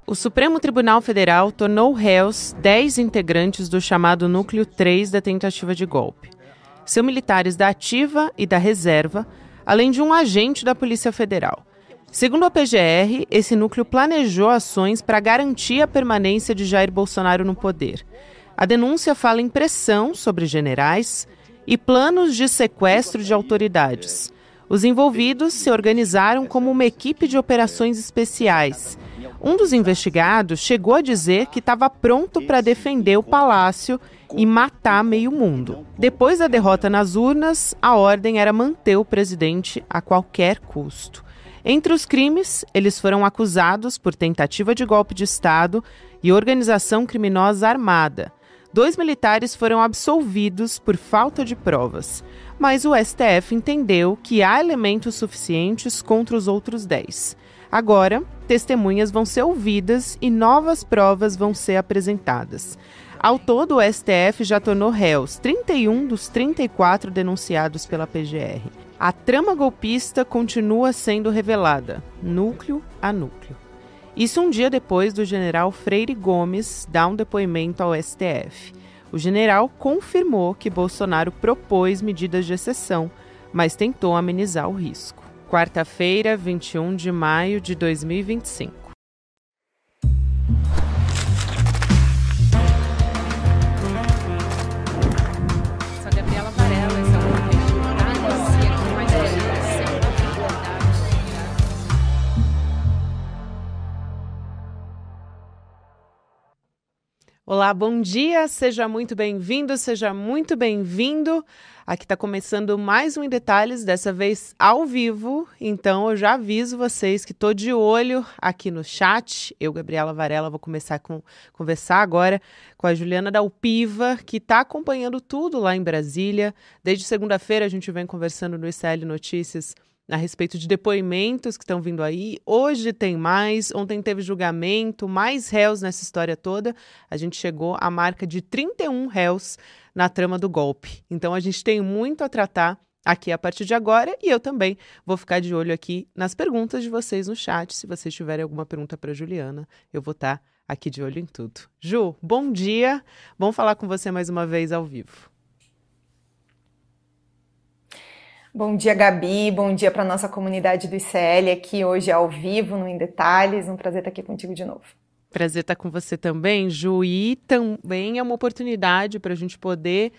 O Supremo Tribunal Federal tornou réus 10 integrantes do chamado Núcleo 3 da tentativa de golpe. São militares da ativa e da reserva, além de um agente da Polícia Federal. Segundo a PGR, esse núcleo planejou ações para garantir a permanência de Jair Bolsonaro no poder. A denúncia fala em pressão sobre generais e planos de sequestro de autoridades. Os envolvidos se organizaram como uma equipe de operações especiais. Um dos investigados chegou a dizer que estava pronto para defender o palácio e matar meio mundo. Depois da derrota nas urnas, a ordem era manter o presidente a qualquer custo. Entre os crimes, eles foram acusados por tentativa de golpe de Estado e organização criminosa armada. 2 militares foram absolvidos por falta de provas, mas o STF entendeu que há elementos suficientes contra os outros 10. Agora, testemunhas vão ser ouvidas e novas provas vão ser apresentadas. Ao todo, o STF já tornou réus 31 dos 34 denunciados pela PGR. A trama golpista continua sendo revelada, núcleo a núcleo. Isso um dia depois do general Freire Gomes dar um depoimento ao STF. O general confirmou que Bolsonaro propôs medidas de exceção, mas tentou amenizar o risco. Quarta-feira, 21 de maio de 2025. Sou a Gabriela Varela, esse é o Olá, bom dia, seja muito bem-vindo, seja muito bem-vindo. Aqui está começando mais um Em Detalhes, dessa vez ao vivo, então eu já aviso vocês que estou de olho aqui no chat. Eu, Gabriela Varela, vou começar a conversar agora com a Juliana Dalpiva, que está acompanhando tudo lá em Brasília. Desde segunda-feira a gente vem conversando no ICL Notícias a respeito de depoimentos que estão vindo aí. Hoje tem mais, ontem teve julgamento, mais réus nessa história toda. A gente chegou à marca de 31 réus na trama do golpe. Então a gente tem muito a tratar aqui a partir de agora e eu também vou ficar de olho aqui nas perguntas de vocês no chat. Se vocês tiverem alguma pergunta para Juliana, eu vou estar aqui de olho em tudo. Ju, bom dia. Bom falar com você mais uma vez ao vivo. Bom dia, Gabi. Bom dia para a nossa comunidade do ICL aqui hoje ao vivo, no Em Detalhes. Um prazer estar aqui contigo de novo. Prazer estar com você também, Ju. E também é uma oportunidade para a gente poder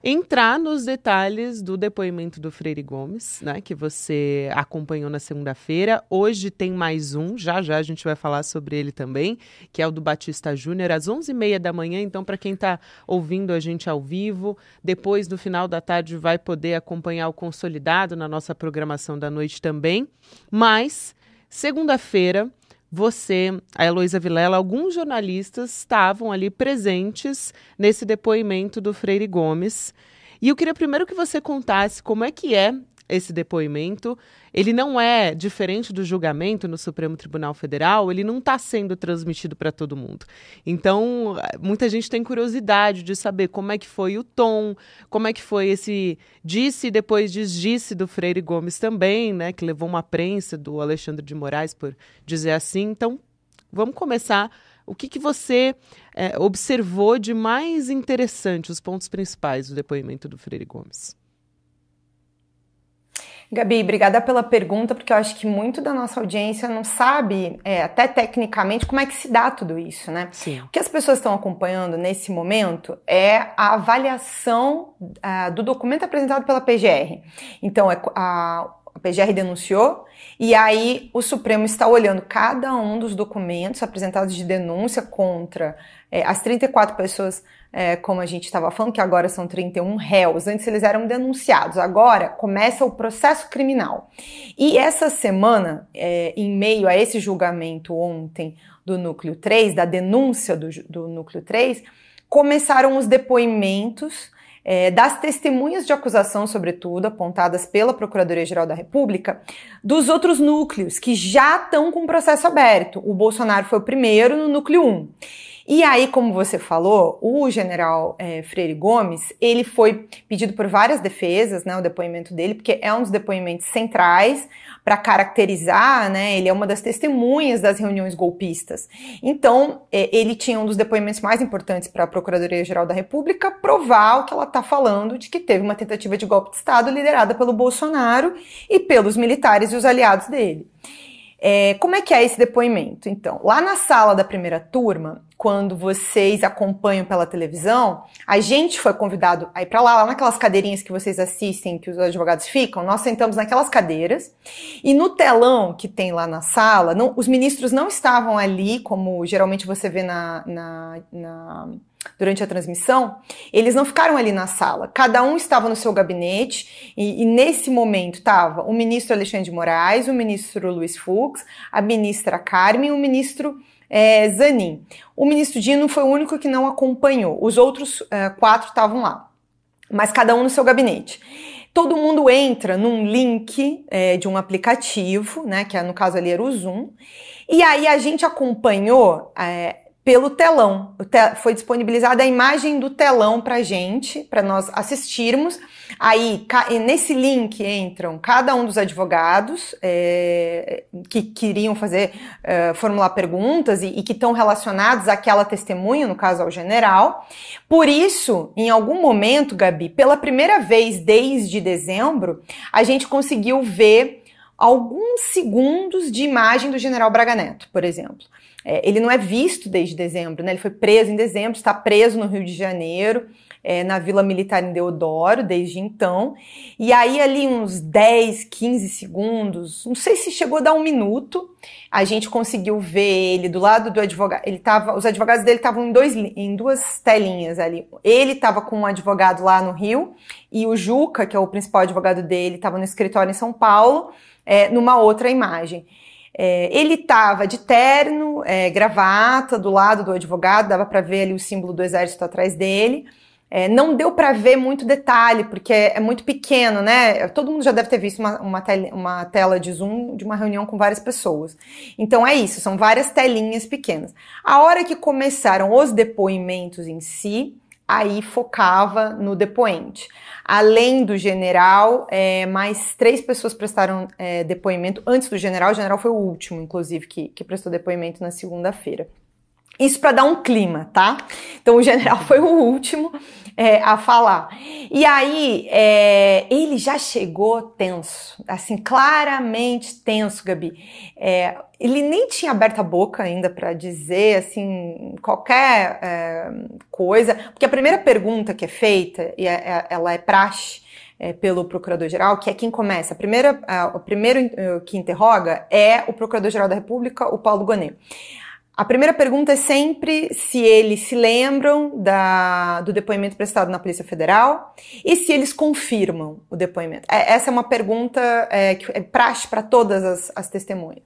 entrar nos detalhes do depoimento do Freire Gomes, né, que você acompanhou na segunda-feira. Hoje tem mais um, já a gente vai falar sobre ele também, que é o do Batista Júnior, às 11h30 da manhã. Então, para quem está ouvindo a gente ao vivo, depois do final da tarde vai poder acompanhar o consolidado na nossa programação da noite também. Mas, segunda-feira, você, a Heloísa Vilela, alguns jornalistas estavam ali presentes nesse depoimento do Freire Gomes. E eu queria primeiro que você contasse como é que é esse depoimento. Ele não é diferente do julgamento no Supremo Tribunal Federal, ele não está sendo transmitido para todo mundo. Então, muita gente tem curiosidade de saber como é que foi o tom, como é que foi esse disse e depois desdisse do Freire Gomes também, né, que levou uma prensa do Alexandre de Moraes, por dizer assim. Então, vamos começar. O que você observou de mais interessante, os pontos principais do depoimento do Freire Gomes? Gabi, obrigada pela pergunta, porque eu acho que muito da nossa audiência não sabe, até tecnicamente, como é que se dá tudo isso, né? Sim. O que as pessoas estão acompanhando nesse momento é a avaliação do documento apresentado pela PGR. Então, a PGR denunciou e aí o Supremo está olhando cada um dos documentos apresentados de denúncia contra as 34 pessoas, como a gente estava falando, que agora são 31 réus. Antes eles eram denunciados, agora começa o processo criminal. E essa semana, em meio a esse julgamento ontem do Núcleo 3, da denúncia do Núcleo 3, começaram os depoimentos das testemunhas de acusação, sobretudo, apontadas pela Procuradoria-Geral da República, dos outros núcleos que já estão com o processo aberto. O Bolsonaro foi o primeiro no núcleo 1. E aí, como você falou, o general Freire Gomes, ele foi pedido por várias defesas, né, o depoimento dele, porque é um dos depoimentos centrais para caracterizar, né, ele é uma das testemunhas das reuniões golpistas. Então, ele tinha um dos depoimentos mais importantes para a Procuradoria-Geral da República provar o que ela está falando, de que teve uma tentativa de golpe de Estado liderada pelo Bolsonaro e pelos militares e os aliados dele. Como é que é esse depoimento? Então, lá na sala da primeira turma, quando vocês acompanham pela televisão, a gente foi convidado a ir para lá naquelas cadeirinhas que vocês assistem, que os advogados ficam, nós sentamos naquelas cadeiras, e no telão que tem lá na sala, os ministros não estavam ali, como geralmente você vê durante a transmissão, eles não ficaram ali na sala, cada um estava no seu gabinete, e nesse momento estava o ministro Alexandre de Moraes, o ministro Luiz Fux, a ministra Carmen e o ministro Zanin. O ministro Dino foi o único que não acompanhou, os outros 4 estavam lá, mas cada um no seu gabinete. Todo mundo entra num link de um aplicativo, né, que no caso ali era o Zoom, e aí a gente acompanhou pelo telão. Foi disponibilizada a imagem do telão pra gente, para nós assistirmos. Aí, nesse link entram cada um dos advogados que queriam formular perguntas e que estão relacionados àquela testemunha, no caso ao general. Por isso, em algum momento, Gabi, pela primeira vez desde dezembro, a gente conseguiu ver alguns segundos de imagem do general Braga Neto, por exemplo. Ele não é visto desde dezembro, né? Ele foi preso em dezembro, está preso no Rio de Janeiro, na Vila Militar em Deodoro, desde então. E aí ali uns 10, 15 segundos, não sei se chegou a dar 1 minuto, a gente conseguiu ver ele do lado do advogado. Os advogados dele estavam em 2 telinhas ali. Ele estava com um advogado lá no Rio e o Juca, que é o principal advogado dele, estava no escritório em São Paulo, numa outra imagem. Ele estava de terno, gravata, do lado do advogado, dava para ver ali o símbolo do exército atrás dele. Não deu para ver muito detalhe, porque é muito pequeno, né? Todo mundo já deve ter visto uma tela de Zoom de uma reunião com várias pessoas. Então é isso, são várias telinhas pequenas. A hora que começaram os depoimentos em si, aí focava no depoente. Além do general, mais 3 pessoas prestaram depoimento antes do general. O general foi o último, inclusive, que prestou depoimento na segunda-feira. Isso para dar um clima, tá? Então o general foi o último a falar. E aí ele já chegou tenso, assim, claramente tenso, Gabi. Ele nem tinha aberto a boca ainda para dizer, assim, qualquer coisa, porque a primeira pergunta que é feita, e ela é praxe pelo Procurador-Geral, que é quem começa. O primeiro que interroga é o Procurador-Geral da República, o Paulo Gonet. A primeira pergunta é sempre se eles se lembram do depoimento prestado na Polícia Federal e se eles confirmam o depoimento. Essa é uma pergunta que é praxe para todas as testemunhas.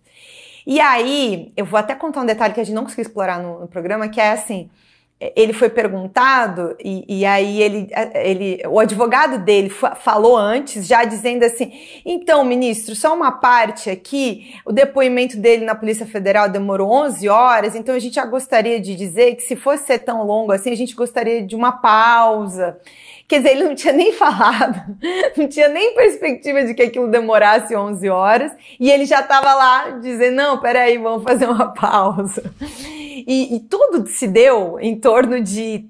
E aí, eu vou até contar um detalhe que a gente não conseguiu explorar no programa, que é assim, ele foi perguntado e aí o advogado dele falou antes, já dizendo assim, então, ministro, só uma parte aqui, o depoimento dele na Polícia Federal demorou 11 horas, então a gente já gostaria de dizer que se fosse ser tão longo assim, a gente gostaria de uma pausa. Quer dizer, ele não tinha nem falado, não tinha nem perspectiva de que aquilo demorasse 11 horas, e ele já estava lá dizendo, não, peraí, vamos fazer uma pausa. E tudo se deu em torno de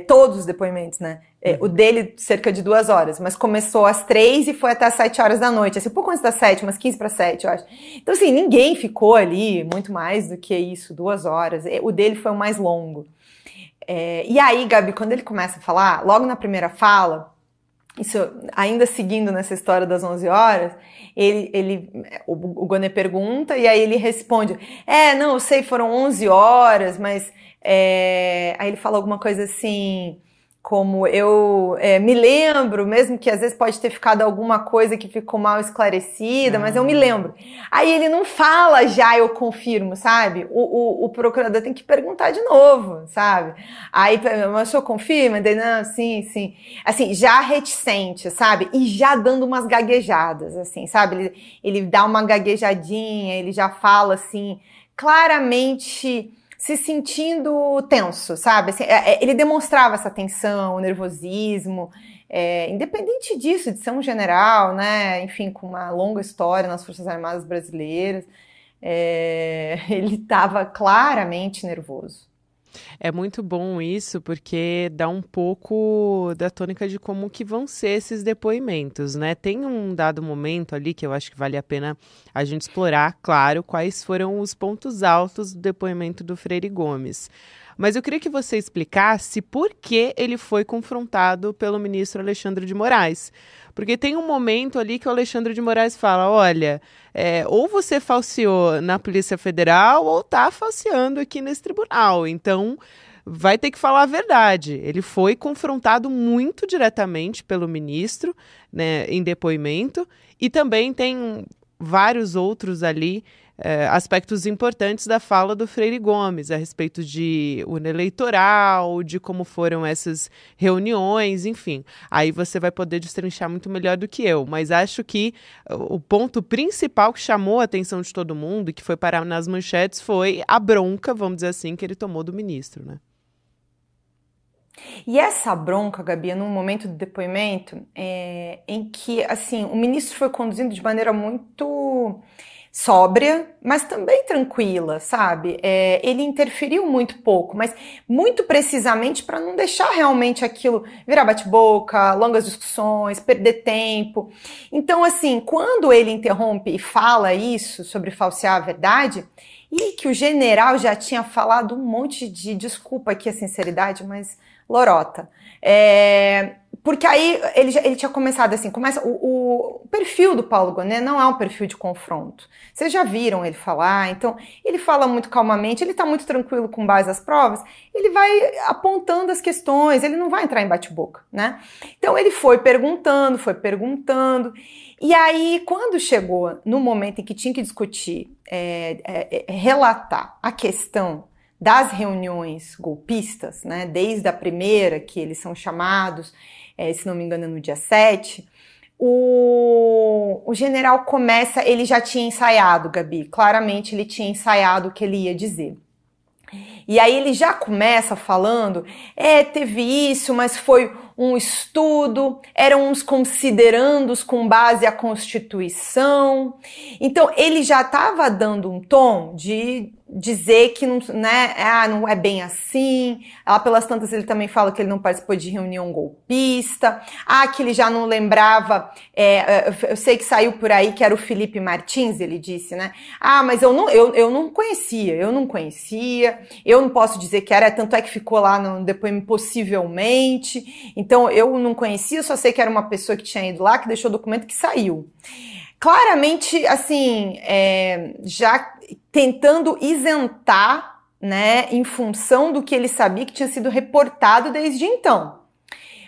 todos os depoimentos, né? O dele, cerca de 2 horas, mas começou às 3 e foi até às 7 horas da noite, assim, pouco antes das 7, umas 15 para 7, eu acho. Então, assim, ninguém ficou ali muito mais do que isso, 2 horas. O dele foi o mais longo. E aí, Gabi, quando ele começa a falar, logo na primeira fala, isso ainda seguindo nessa história das 11 horas, o Gonet pergunta e aí ele responde, não, eu sei, foram 11 horas, mas aí ele fala alguma coisa assim, como eu me lembro, mesmo que às vezes pode ter ficado alguma coisa que ficou mal esclarecida, mas eu me lembro. Aí ele não fala já, eu confirmo, sabe? O procurador tem que perguntar de novo, sabe? Aí, mas o senhor confirma? Ele, não, sim. Assim, já reticente, sabe? E já dando umas gaguejadas, assim, sabe? Ele dá uma gaguejadinha, ele já fala assim, claramente se sentindo tenso, sabe? Assim, ele demonstrava essa tensão, o nervosismo, independente disso, de ser um general, né? Enfim, com uma longa história nas Forças Armadas Brasileiras, ele estava claramente nervoso. É muito bom isso, porque dá um pouco da tônica de como que vão ser esses depoimentos, né? Tem um dado momento ali que eu acho que vale a pena a gente explorar, claro, quais foram os pontos altos do depoimento do Freire Gomes. Mas eu queria que você explicasse por que ele foi confrontado pelo ministro Alexandre de Moraes. Porque tem um momento ali que o Alexandre de Moraes fala, olha, ou você falseou na Polícia Federal ou está falseando aqui nesse tribunal. Então, vai ter que falar a verdade. Ele foi confrontado muito diretamente pelo ministro, né, em depoimento, e também tem vários outros ali aspectos importantes da fala do Freire Gomes, a respeito de urna eleitoral, de como foram essas reuniões, enfim. Aí você vai poder destrinchar muito melhor do que eu, mas acho que o ponto principal que chamou a atenção de todo mundo e que foi parar nas manchetes foi a bronca, vamos dizer assim, que ele tomou do ministro, né? E essa bronca, Gabi, é num momento do depoimento em que, assim, o ministro foi conduzido de maneira muito sóbria, mas também tranquila, sabe? Ele interferiu muito pouco, mas muito precisamente para não deixar realmente aquilo virar bate-boca, longas discussões, perder tempo. Então, assim, quando ele interrompe e fala isso sobre falsear a verdade, e que o general já tinha falado um monte de, desculpa aqui a sinceridade, mas lorota. Porque aí ele tinha começado assim, o perfil do Paulo Gonet não é um perfil de confronto. Vocês já viram ele falar, então ele fala muito calmamente, ele tá muito tranquilo com base nas provas, ele vai apontando as questões, ele não vai entrar em bate-boca, né? Então ele foi perguntando, e aí quando chegou no momento em que tinha que discutir, relatar a questão das reuniões golpistas, né, desde a primeira, que eles são chamados, se não me engano, no dia 7, o general começa, ele já tinha ensaiado, Gabi, claramente ele tinha ensaiado o que ele ia dizer. E aí ele já começa falando, teve isso, mas foi um estudo, eram uns considerandos com base a Constituição. Então ele já estava dando um tom de dizer que não, né, não é bem assim. Lá pelas tantas ele também fala que ele não participou de reunião golpista, que ele já não lembrava, eu sei que saiu por aí que era o Felipe Martins, ele disse, né? Mas eu não conhecia, eu não posso dizer que era, tanto é que ficou lá no depoimento possivelmente, então eu não conhecia, só sei que era uma pessoa que tinha ido lá, que deixou o documento, que saiu. Claramente, assim, já tentando isentar, né, em função do que ele sabia que tinha sido reportado desde então.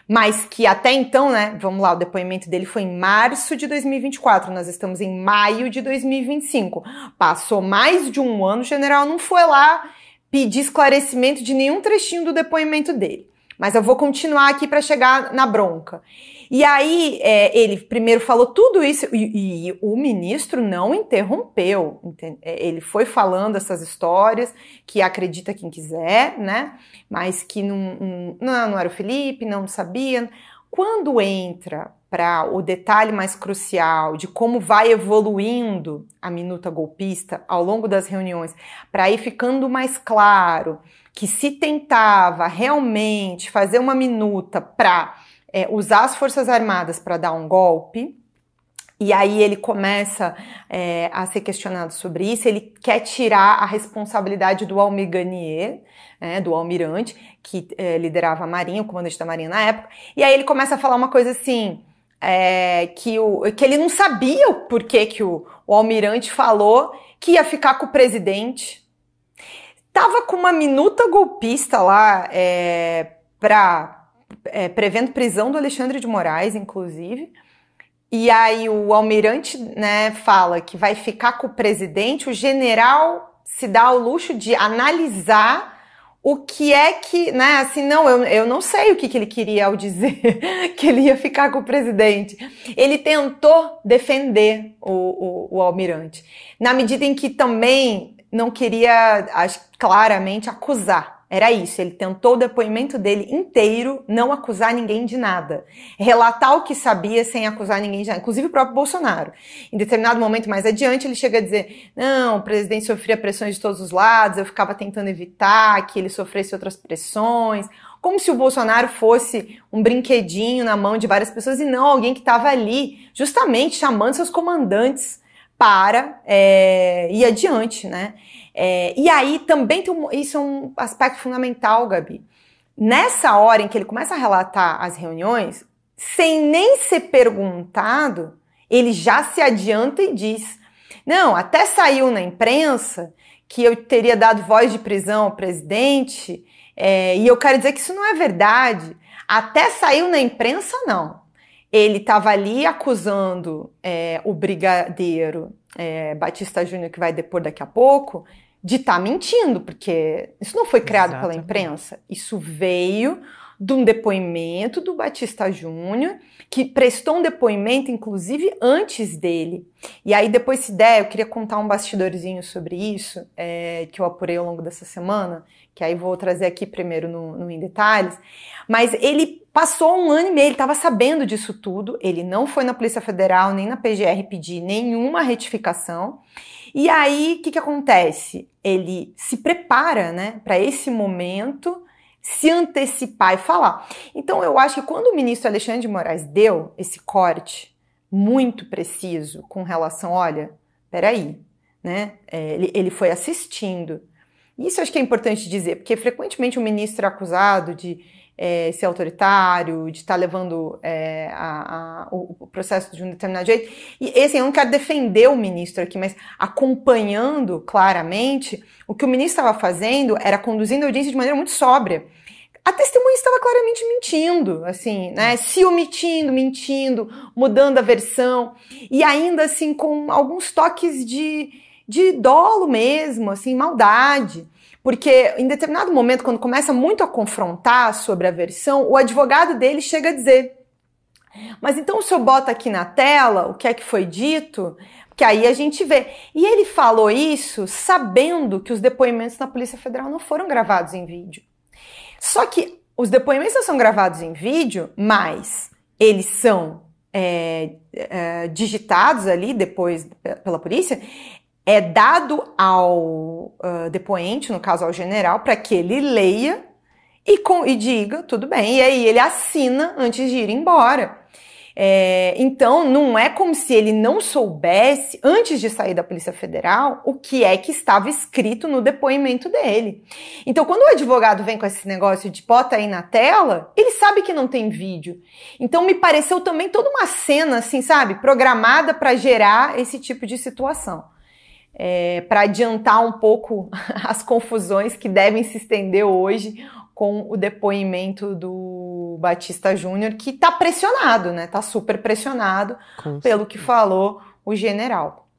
Mas que até então, né, vamos lá, o depoimento dele foi em março de 2024, nós estamos em maio de 2025. Passou mais de um ano, o general não foi lá pedir esclarecimento de nenhum trechinho do depoimento dele. Mas eu vou continuar aqui para chegar na bronca. E aí, ele primeiro falou tudo isso e o ministro não interrompeu. Ele foi falando essas histórias, que acredita quem quiser, né? Mas que não era o Felipe, não sabia. Quando entra para o detalhe mais crucial de como vai evoluindo a minuta golpista ao longo das reuniões, para ir ficando mais claro que se tentava realmente fazer uma minuta para usar as Forças Armadas para dar um golpe, e aí ele começa a ser questionado sobre isso, ele quer tirar a responsabilidade do Almir Garnier, do almirante, que liderava a Marinha, o comandante da Marinha na época, e aí ele começa a falar uma coisa assim, que ele não sabia o porquê que o almirante falou que ia ficar com o presidente. Tava com uma minuta golpista lá, prevendo prisão do Alexandre de Moraes, inclusive. E aí o almirante, né, fala que vai ficar com o presidente, o general se dá ao luxo de analisar o que é que, né, assim, não, eu não sei o que ele queria ao dizer que ele ia ficar com o presidente. Ele tentou defender o almirante, na medida em que também não queria, claramente, acusar. Era isso, ele tentou o depoimento dele inteiro não acusar ninguém de nada. Relatar o que sabia sem acusar ninguém de nada, inclusive o próprio Bolsonaro. Em determinado momento mais adiante, ele chega a dizer, não, o presidente sofria pressões de todos os lados, eu ficava tentando evitar que ele sofresse outras pressões, como se o Bolsonaro fosse um brinquedinho na mão de várias pessoas e não alguém que estava ali justamente chamando seus comandantes para ir adiante, né? E aí também isso é um aspecto fundamental, Gabi. Nessa hora em que ele começa a relatar as reuniões, sem nem ser perguntado, ele já se adianta e diz, não, até saiu na imprensa que eu teria dado voz de prisão ao presidente, e eu quero dizer que isso não é verdade. Até saiu na imprensa, não. Ele estava ali acusando o brigadeiro Batista Júnior, que vai depor daqui a pouco, de estar mentindo, porque isso não foi criado pela imprensa. Isso veio de um depoimento do Batista Júnior, que prestou um depoimento, inclusive, antes dele. E aí, depois, se der, eu queria contar um bastidorzinho sobre isso, que eu apurei ao longo dessa semana, que aí vou trazer aqui primeiro no Em Detalhes. Mas ele passou 1 ano e meio, ele estava sabendo disso tudo, ele não foi na Polícia Federal, nem na PGR pedir nenhuma retificação. E aí, o que acontece? Ele se prepara, né, para esse momento, se antecipar e falar. Então, eu acho que quando o ministro Alexandre de Moraes deu esse corte muito preciso com relação, olha, peraí, né, ele foi assistindo. Isso eu acho que é importante dizer, porque frequentemente o ministro é acusado de ser autoritário, de estar levando o processo de um determinado jeito. E assim, eu não quero defender o ministro aqui, mas acompanhando claramente, o que o ministro estava fazendo era conduzindo a audiência de maneira muito sóbria. A testemunha estava claramente mentindo, assim, né? Se omitindo, mentindo, mudando a versão, e ainda assim com alguns toques de dolo mesmo, assim, maldade. Porque em determinado momento, quando começa muito a confrontar sobre a versão, o advogado dele chega a dizer, mas então o senhor bota aqui na tela o que é que foi dito, que aí a gente vê. E ele falou isso sabendo que os depoimentos na Polícia Federal não foram gravados em vídeo. Só que os depoimentos não são gravados em vídeo, mas eles são digitados ali depois pela polícia, é dado ao depoente, no caso ao general, para que ele leia e diga, tudo bem, e aí ele assina antes de ir embora. Então, não é como se ele não soubesse, antes de sair da Polícia Federal, o que é que estava escrito no depoimento dele. Então, quando o advogado vem com esse negócio de bota aí na tela, ele sabe que não tem vídeo. Então, me pareceu também toda uma cena, assim, sabe, programada para gerar esse tipo de situação. Para adiantar um pouco as confusões que devem se estender hoje com o depoimento do Batista Júnior, que está pressionado, né? Está super pressionado pelo que falou o general.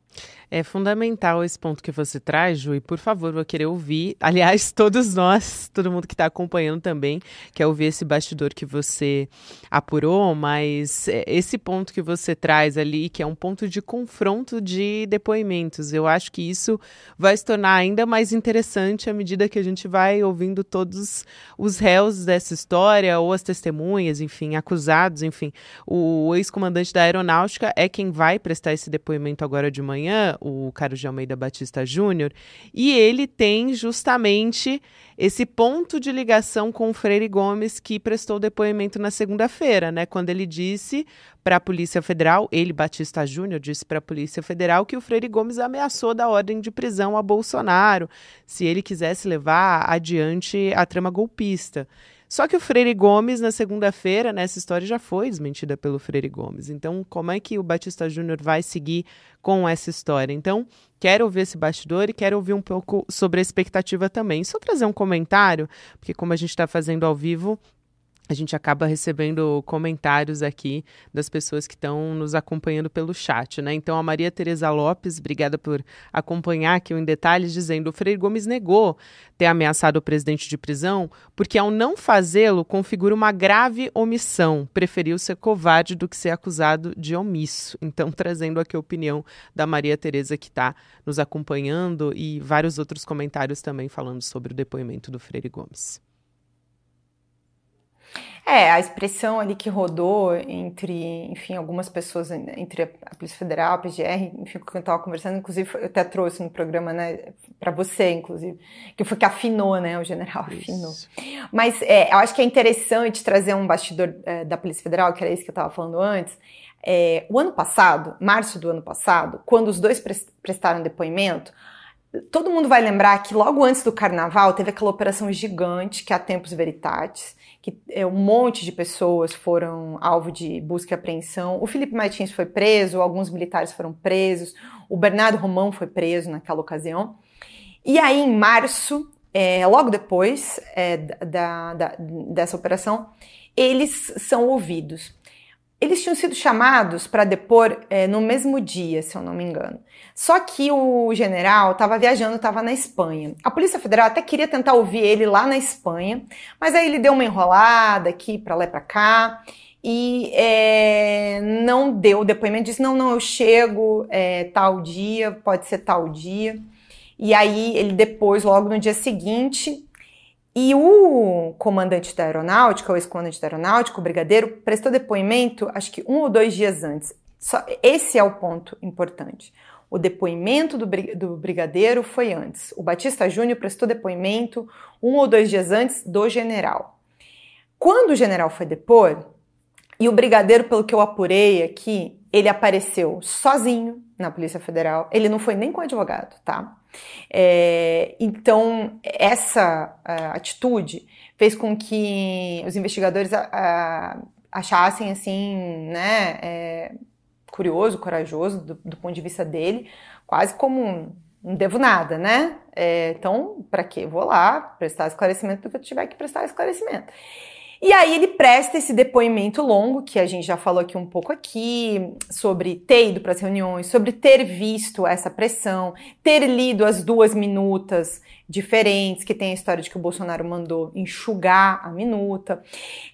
É fundamental esse ponto que você traz, Ju, e por favor, vou querer ouvir, aliás, todos nós, todo mundo que está acompanhando também, quer ouvir esse bastidor que você apurou, mas esse ponto que você traz ali, que é um ponto de confronto de depoimentos, eu acho que isso vai se tornar ainda mais interessante à medida que a gente vai ouvindo todos os réus dessa história, ou as testemunhas, enfim, acusados, enfim. O ex-comandante da Aeronáutica é quem vai prestar esse depoimento agora de manhã, o Carlos de Almeida Batista Júnior, e ele tem justamente esse ponto de ligação com o Freire Gomes, que prestou depoimento na segunda-feira, né? Quando ele disse para a Polícia Federal, ele, Batista Júnior, disse para a Polícia Federal que o Freire Gomes ameaçou dar ordem de prisão a Bolsonaro se ele quisesse levar adiante a trama golpista. Só que o Freire Gomes, na segunda-feira, né, essa história já foi desmentida pelo Freire Gomes. Então, como é que o Batista Júnior vai seguir com essa história? Então, quero ouvir esse bastidor e quero ouvir um pouco sobre a expectativa também. Só trazer um comentário, porque como a gente está fazendo ao vivo, a gente acaba recebendo comentários aqui das pessoas que estão nos acompanhando pelo chat, né? Então, a Maria Tereza Lopes, obrigada por acompanhar aqui em detalhes, dizendo: o Freire Gomes negou ter ameaçado o presidente de prisão porque, ao não fazê-lo, configura uma grave omissão. Preferiu ser covarde do que ser acusado de omisso. Então, trazendo aqui a opinião da Maria Tereza, que está nos acompanhando, e vários outros comentários também falando sobre o depoimento do Freire Gomes. A expressão ali que rodou entre, enfim, algumas pessoas, entre a Polícia Federal, a PGR, enfim, com quem eu estava conversando, inclusive eu até trouxe no programa, né, para você, inclusive, que foi que afinou, né, o general afinou. Mas eu acho que é interessante trazer um bastidor da Polícia Federal, que era isso que eu estava falando antes. O ano passado, março do ano passado, quando os dois prestaram depoimento, todo mundo vai lembrar que logo antes do Carnaval teve aquela operação gigante, que é a Tempus Veritatis, que um monte de pessoas foram alvo de busca e apreensão. O Felipe Martins foi preso, alguns militares foram presos, o Bernardo Romão foi preso naquela ocasião. E aí, em março, logo depois dessa operação, eles são ouvidos. Eles tinham sido chamados para depor no mesmo dia, se eu não me engano. Só que o general estava viajando, estava na Espanha. A Polícia Federal até queria tentar ouvir ele lá na Espanha, mas aí ele deu uma enrolada aqui, para lá e para cá, e não deu o depoimento, disse: não, eu chego tal dia, pode ser tal dia. E aí ele depois, logo no dia seguinte... E o comandante da aeronáutica, o ex-comandante da aeronáutica, o brigadeiro, prestou depoimento, acho que 1 ou 2 dias antes. Esse é o ponto importante. O depoimento do brigadeiro foi antes. O Batista Júnior prestou depoimento 1 ou 2 dias antes do general. Quando o general foi depor, e o brigadeiro, pelo que eu apurei aqui, ele apareceu sozinho na Polícia Federal, ele não foi nem com advogado, tá? Então, essa atitude fez com que os investigadores achassem, assim, né, curioso, corajoso, do ponto de vista dele, quase como não devo nada, né? Então, para quê? Vou lá prestar esclarecimento porque eu tiver que prestar esclarecimento. E aí ele presta esse depoimento longo, que a gente já falou aqui um pouco aqui, sobre ter ido para as reuniões, sobre ter visto essa pressão, ter lido as 2 minutas diferentes, que tem a história de que o Bolsonaro mandou enxugar a minuta.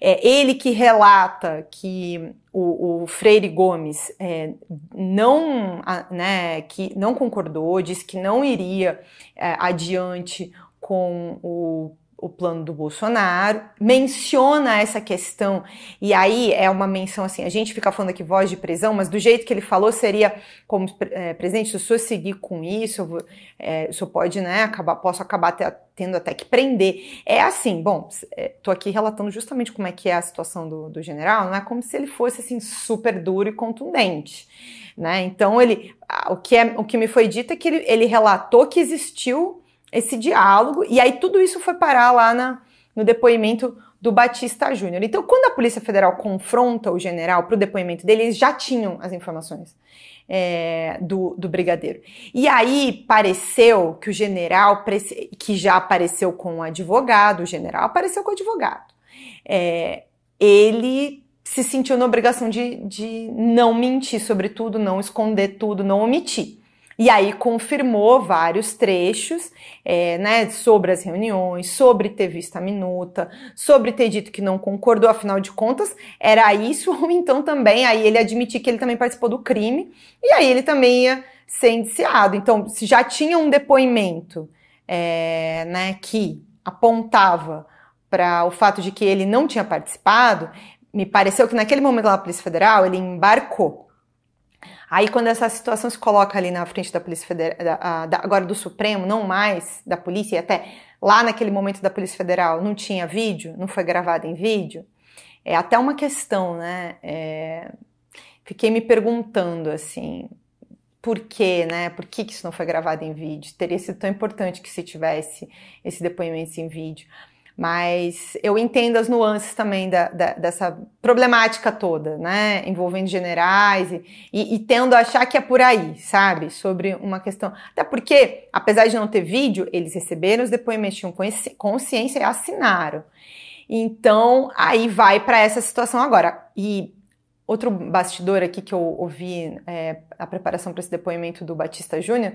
Ele que relata que o Freire Gomes que não concordou, disse que não iria adiante com o plano do Bolsonaro, menciona essa questão, e aí é uma menção assim, a gente fica falando aqui voz de prisão, mas do jeito que ele falou seria como, presidente, se o senhor seguir com isso, o senhor pode, né, posso acabar tendo até que prender. É assim, bom, tô aqui relatando justamente como é que é a situação do general, não é como se ele fosse assim super duro e contundente, né? Então o que me foi dito é que ele relatou que existiu esse diálogo, e aí tudo isso foi parar lá no depoimento do Batista Júnior. Então, quando a Polícia Federal confronta o general para o depoimento dele, eles já tinham as informações do brigadeiro. E aí pareceu que o general, que já apareceu com o advogado, o general apareceu com o advogado. Ele se sentiu na obrigação de não mentir sobre tudo, não esconder tudo, não omitir. E aí confirmou vários trechos, né, sobre as reuniões, sobre ter visto a minuta, sobre ter dito que não concordou, afinal de contas, era isso, ou então também, aí ele admitiu que ele também participou do crime, e aí ele também ia ser indiciado. Então, se já tinha um depoimento, né, que apontava para o fato de que ele não tinha participado, me pareceu que naquele momento lá na Polícia Federal, ele embarcou. Aí, quando essa situação se coloca ali na frente da Polícia Federal, agora do Supremo, não mais da polícia, e até lá naquele momento da Polícia Federal não tinha vídeo, não foi gravado em vídeo, é até uma questão, né? Fiquei me perguntando, assim, por quê, né? Por que isso não foi gravado em vídeo? Teria sido tão importante que se tivesse esse depoimento em vídeo. Mas eu entendo as nuances também dessa problemática toda, né, envolvendo generais e tendo a achar que é por aí, sabe, sobre uma questão, até porque, apesar de não ter vídeo, eles receberam os depoimentos, tinham consciência e assinaram. Então, aí vai para essa situação agora. E outro bastidor aqui que eu ouvi a preparação para esse depoimento do Batista Júnior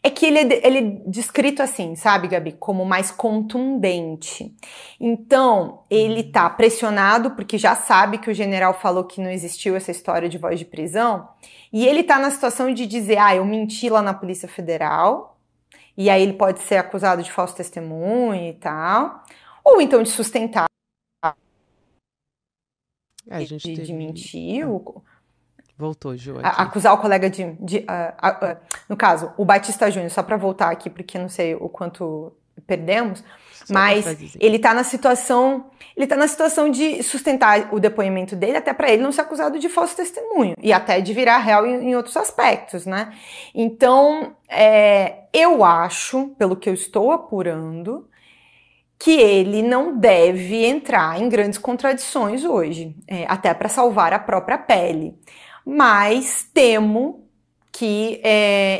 é que ele é descrito assim, sabe, Gabi, como mais contundente. Então, ele tá pressionado porque já sabe que o general falou que não existiu essa história de voz de prisão, e ele tá na situação de dizer, eu menti lá na Polícia Federal, e aí ele pode ser acusado de falso testemunho e tal, ou então de sustentar de mentir, Voltou, Ju, aqui. Acusar o colega no caso, o Batista Júnior, só para voltar aqui, porque não sei o quanto perdemos, só mas ele tá na situação de sustentar o depoimento dele, até para ele não ser acusado de falso testemunho, e até de virar réu em outros aspectos, né? Então, eu acho, pelo que eu estou apurando, que ele não deve entrar em grandes contradições hoje, até para salvar a própria pele. Mas temo que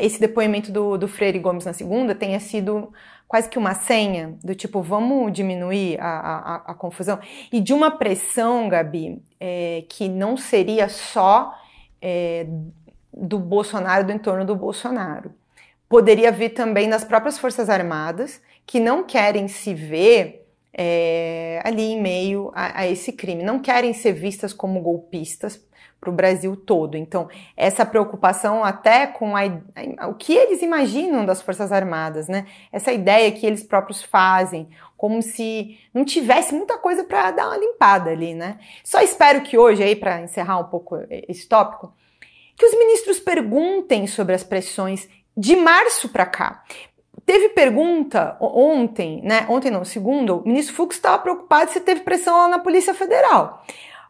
esse depoimento do Freire Gomes na segunda tenha sido quase que uma senha do tipo, vamos diminuir a confusão. E de uma pressão, Gabi, que não seria só do Bolsonaro, do entorno do Bolsonaro. Poderia vir também das próprias Forças Armadas, que não querem se ver ali em meio a esse crime, não querem ser vistas como golpistas para o Brasil todo. Então, essa preocupação até com o que eles imaginam das Forças Armadas, né? Essa ideia que eles próprios fazem, como se não tivesse muita coisa para dar uma limpada ali, né? Só espero que hoje, aí para encerrar um pouco esse tópico, que os ministros perguntem sobre as pressões de março para cá. Teve pergunta ontem, né? Ontem não, segundo, o ministro Fux estava preocupado se teve pressão lá na Polícia Federal.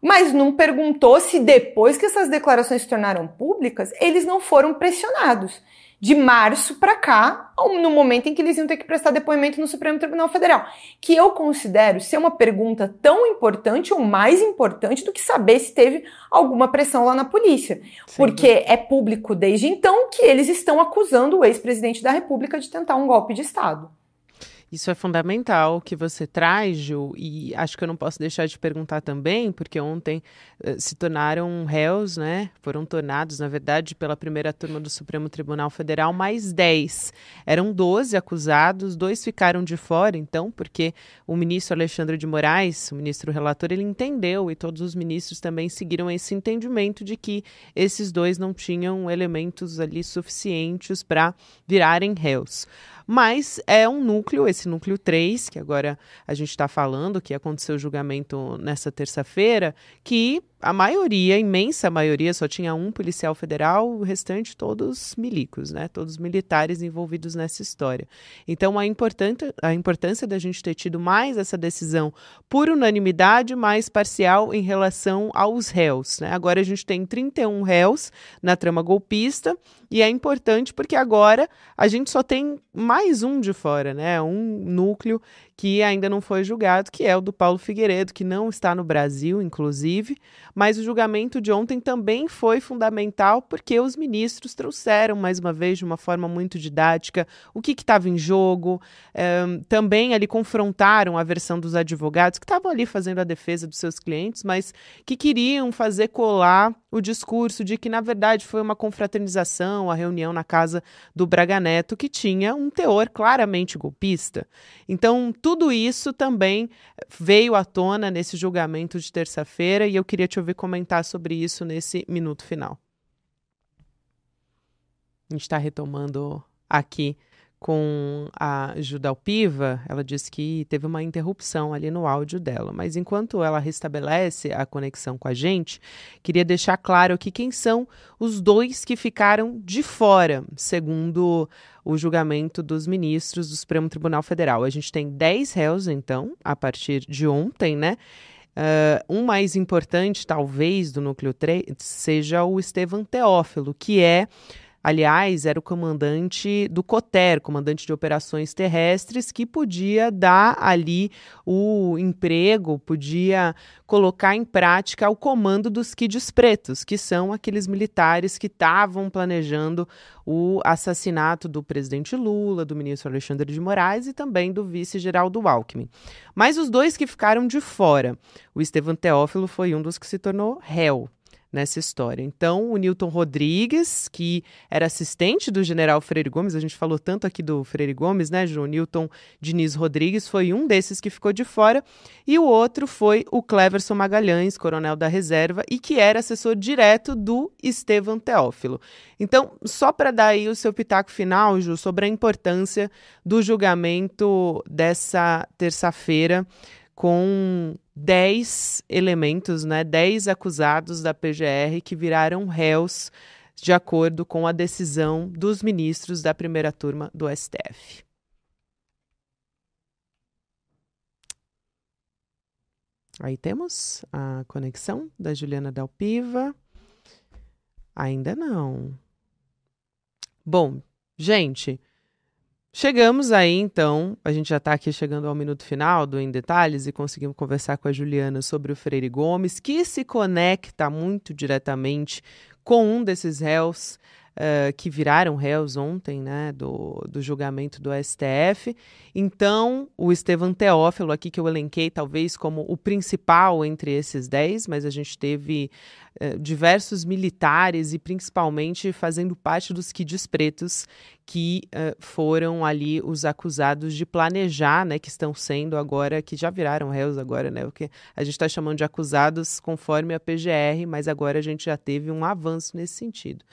Mas não perguntou se depois que essas declarações se tornaram públicas, eles não foram pressionados. De março para cá, no momento em que eles iam ter que prestar depoimento no Supremo Tribunal Federal. Que eu considero ser uma pergunta tão importante ou mais importante do que saber se teve alguma pressão lá na polícia. Sim. Porque é público desde então que eles estão acusando o ex-presidente da República de tentar um golpe de Estado. Isso é fundamental que você traz, Ju, e acho que eu não posso deixar de perguntar também, porque ontem se tornaram réus, né? Foram tornados, na verdade, pela primeira turma do Supremo Tribunal Federal, mais 10. Eram 12 acusados, 2 ficaram de fora, então, porque o ministro Alexandre de Moraes, o ministro relator, ele entendeu, e todos os ministros também seguiram esse entendimento de que esses 2 não tinham elementos ali suficientes para virarem réus. Mas é um núcleo, esse núcleo 3, que agora a gente está falando, que aconteceu o julgamento nessa terça-feira, que a maioria, a imensa maioria, só tinha um policial federal, o restante todos milicos, né? Todos militares envolvidos nessa história. Então, a importância da gente ter tido mais essa decisão por unanimidade, mais parcial em relação aos réus, né? Agora a gente tem 31 réus na trama golpista, e é importante porque agora a gente só tem mais um de fora, né? Um núcleo que ainda não foi julgado, que é o do Paulo Figueiredo, que não está no Brasil, inclusive, mas o julgamento de ontem também foi fundamental porque os ministros trouxeram, mais uma vez, de uma forma muito didática, o que estava em jogo, também ali confrontaram a versão dos advogados que estavam ali fazendo a defesa dos seus clientes, mas que queriam fazer colar o discurso de que, na verdade, foi uma confraternização, a reunião na casa do Braga Neto, que tinha um teor claramente golpista. Então, tudo isso também veio à tona nesse julgamento de terça-feira e eu queria te ouvir comentar sobre isso nesse minuto final. A gente está retomando aqui com a Judalpiva. Ela disse que teve uma interrupção ali no áudio dela, mas enquanto ela restabelece a conexão com a gente, queria deixar claro aqui quem são os 2 que ficaram de fora, segundo o julgamento dos ministros do Supremo Tribunal Federal. A gente tem 10 réus, então, a partir de ontem, né? Um mais importante, talvez, do núcleo 3, seja o Estevam Teófilo, que é Aliás, era o comandante do COTER, comandante de operações terrestres, que podia dar ali o emprego, podia colocar em prática o comando dos Quides Pretos, que são aqueles militares que estavam planejando o assassinato do presidente Lula, do ministro Alexandre de Moraes e também do vice Geraldo Alckmin. Mas os dois que ficaram de fora, o Estevão Teófilo foi um dos que se tornou réu nessa história. Então, o Newton Rodrigues, que era assistente do general Freire Gomes, a gente falou tanto aqui do Freire Gomes, né, Ju? Newton Diniz Rodrigues foi um desses que ficou de fora, e o outro foi o Cleverson Magalhães, coronel da reserva, e que era assessor direto do Estevão Teófilo. Então, só para dar aí o seu pitaco final, Ju, sobre a importância do julgamento dessa terça-feira, com 10 elementos, né, 10 acusados da PGR que viraram réus de acordo com a decisão dos ministros da primeira turma do STF. Aí temos a conexão da Juliana Dalpiva. Ainda não. Bom, gente, chegamos aí, então, a gente já está aqui chegando ao minuto final do Em Detalhes e conseguimos conversar com a Juliana sobre o Freire Gomes, que se conecta muito diretamente com um desses réus que viraram réus ontem, né, do julgamento do STF. Então, o Estevão Teófilo aqui, que eu elenquei talvez como o principal entre esses 10, mas a gente teve diversos militares e principalmente fazendo parte dos Quides Pretos que foram ali os acusados de planejar, né, que estão sendo agora, que já viraram réus agora, né, porque a gente está chamando de acusados conforme a PGR, mas agora a gente já teve um avanço nesse sentido.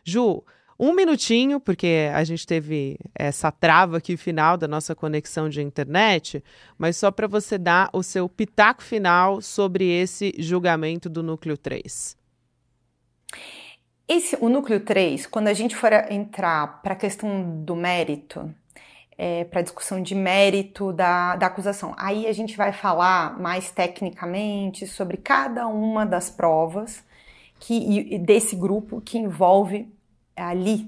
Ju, um minutinho, porque a gente teve essa trava aqui final da nossa conexão de internet, mas só para você dar o seu pitaco final sobre esse julgamento do Núcleo 3. O Núcleo 3, quando a gente for entrar para a questão do mérito, para a discussão de mérito da acusação, aí a gente vai falar mais tecnicamente sobre cada uma das provas desse grupo que envolve ali,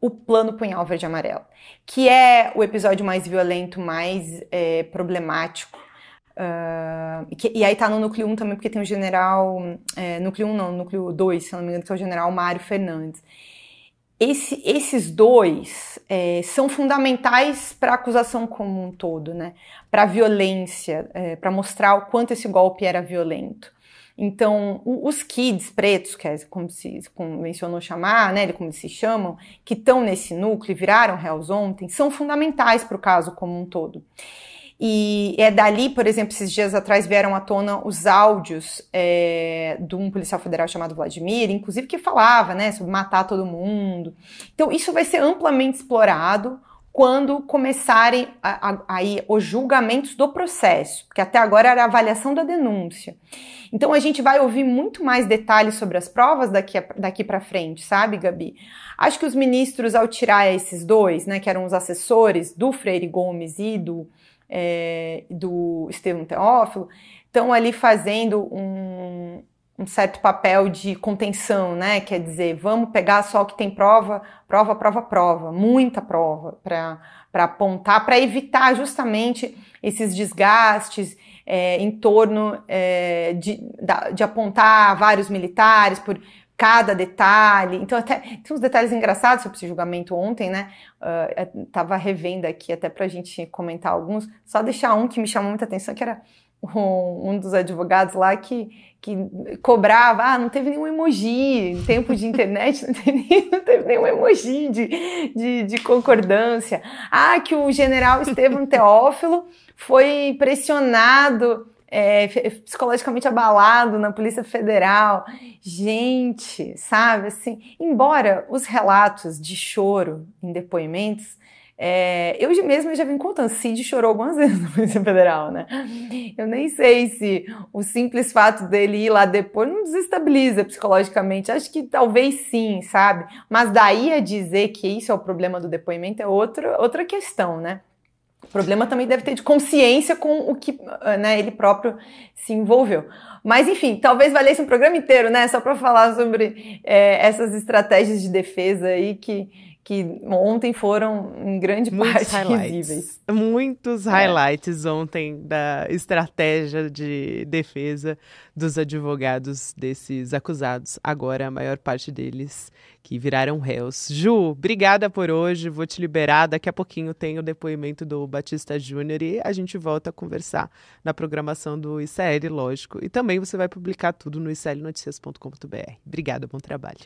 o plano Punhal Verde e Amarelo, que é o episódio mais violento, mais problemático. E aí tá no núcleo 1 também, porque tem o general... núcleo 1 não, núcleo 2, se não me engano, que é o general Mário Fernandes. Esses dois são fundamentais para a acusação como um todo, né? Para a violência, para mostrar o quanto esse golpe era violento. Então, os Quides Pretos, que é como se convencionou chamar, né, como eles se chamam, que estão nesse núcleo e viraram réus ontem, são fundamentais para o caso como um todo. E é dali, por exemplo, esses dias atrás vieram à tona os áudios de um policial federal chamado Vladimir, inclusive que falava, né, sobre matar todo mundo. Então, isso vai ser amplamente explorado quando começarem aí os julgamentos do processo, porque até agora era a avaliação da denúncia. Então a gente vai ouvir muito mais detalhes sobre as provas daqui para frente, sabe, Gabi? Acho que os ministros, ao tirar esses dois, né, que eram os assessores do Freire Gomes e do Estevão Teófilo, estão ali fazendo um certo papel de contenção, né? Quer dizer, vamos pegar só o que tem prova, muita prova para apontar, para evitar justamente esses desgastes em torno de apontar vários militares por cada detalhe. Então, até tem uns detalhes engraçados sobre esse julgamento ontem, né? Tava revendo aqui até pra gente comentar alguns. Só deixar um que me chamou muita atenção, que era um dos advogados lá que cobrava, não teve nenhum emoji, em tempo de internet não teve nenhum emoji de concordância. Que o general Estevão Teófilo foi pressionado, psicologicamente abalado na Polícia Federal. Gente, sabe, assim, embora os relatos de choro em depoimentos, eu mesma já vim contando, Cid chorou algumas vezes na Polícia Federal, né? Eu nem sei se o simples fato dele ir lá depois não desestabiliza psicologicamente, acho que talvez sim, sabe? Mas daí a dizer que isso é o problema do depoimento é outra questão, né? O problema também deve ter de consciência com o que, né, ele próprio se envolveu. Mas, enfim, talvez valesse um programa inteiro, né? Só para falar sobre essas estratégias de defesa aí que ontem foram, em grande parte, visíveis. Muitos highlights ontem da estratégia de defesa dos advogados desses acusados. Agora, a maior parte deles que viraram réus. Ju, obrigada por hoje. Vou te liberar. Daqui a pouquinho tem o depoimento do Batista Júnior e a gente volta a conversar na programação do ICL, lógico. E também você vai publicar tudo no iclnoticias.com.br. Obrigada, bom trabalho.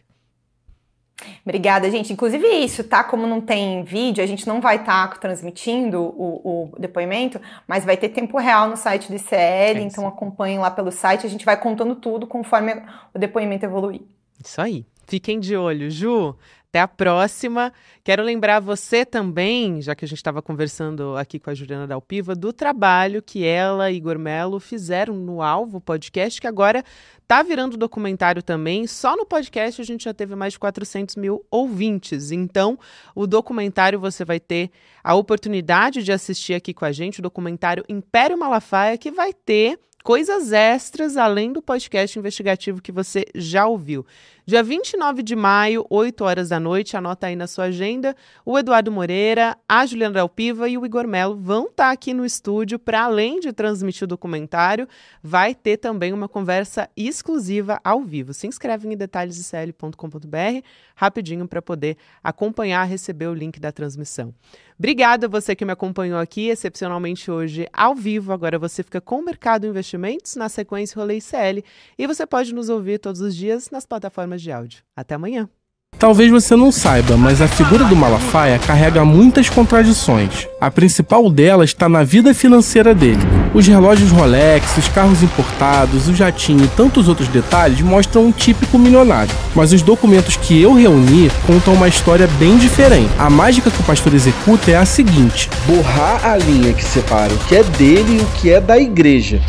Obrigada, gente. Inclusive isso, tá? Como não tem vídeo, a gente não vai estar transmitindo o depoimento, mas vai ter tempo real no site do ICL, então acompanhem lá pelo site, a gente vai contando tudo conforme o depoimento evoluir. Isso aí. Fiquem de olho. Ju, até a próxima. Quero lembrar você também, já que a gente estava conversando aqui com a Juliana Dalpiva, do trabalho que ela e Igor Melo fizeram no Alvo Podcast, que agora tá virando documentário também. Só no podcast a gente já teve mais de 400 mil ouvintes. Então, o documentário você vai ter a oportunidade de assistir aqui com a gente, o documentário Império Malafaia, que vai ter coisas extras além do podcast investigativo que você já ouviu. Dia 29 de maio, 8 horas da noite, anota aí na sua agenda, o Eduardo Moreira, a Juliana Dalpiva e o Igor Melo vão estar aqui no estúdio para, além de transmitir o documentário, vai ter também uma conversa exclusiva ao vivo. Se inscreve em detalhesicl.com.br rapidinho para poder acompanhar, receber o link da transmissão. Obrigada a você que me acompanhou aqui, excepcionalmente hoje ao vivo. Agora você fica com o Mercado Investimentos, na sequência Rolê ICL, e você pode nos ouvir todos os dias nas plataformas de áudio. Até amanhã. Talvez você não saiba, mas a figura do Malafaia carrega muitas contradições. A principal delas está na vida financeira dele. Os relógios Rolex, os carros importados, o jatinho e tantos outros detalhes mostram um típico milionário. Mas os documentos que eu reuni contam uma história bem diferente. A mágica que o pastor executa é a seguinte: borrar a linha que separa o que é dele e o que é da igreja.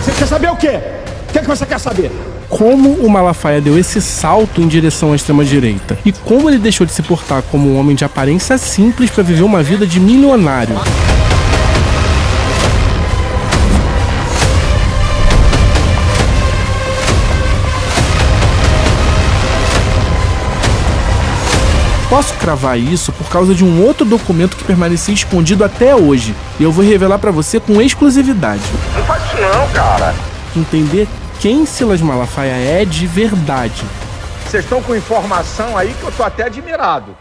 Você quer saber o quê? O que você quer saber? Como o Malafaia deu esse salto em direção à extrema-direita e como ele deixou de se portar como um homem de aparência simples para viver uma vida de milionário. Posso cravar isso por causa de um outro documento que permanecia escondido até hoje, e eu vou revelar para você com exclusividade. Não faz isso não, cara. Entender quem Silas Malafaia é de verdade. Vocês estão com informação aí que eu tô até admirado.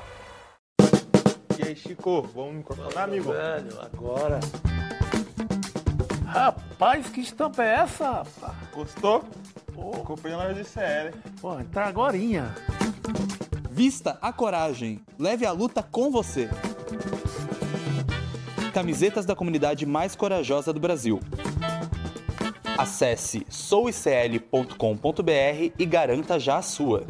E aí, Chico, vamos me incorporar, amigo? Velho, agora. Rapaz, que estampa é essa, rapaz? Gostou? Pô, Comprei na loja de CL. pô, tá agorinha. Vista a coragem. Leve a luta com você. Camisetas da comunidade mais corajosa do Brasil. Acesse souicl.com.br e garanta já a sua.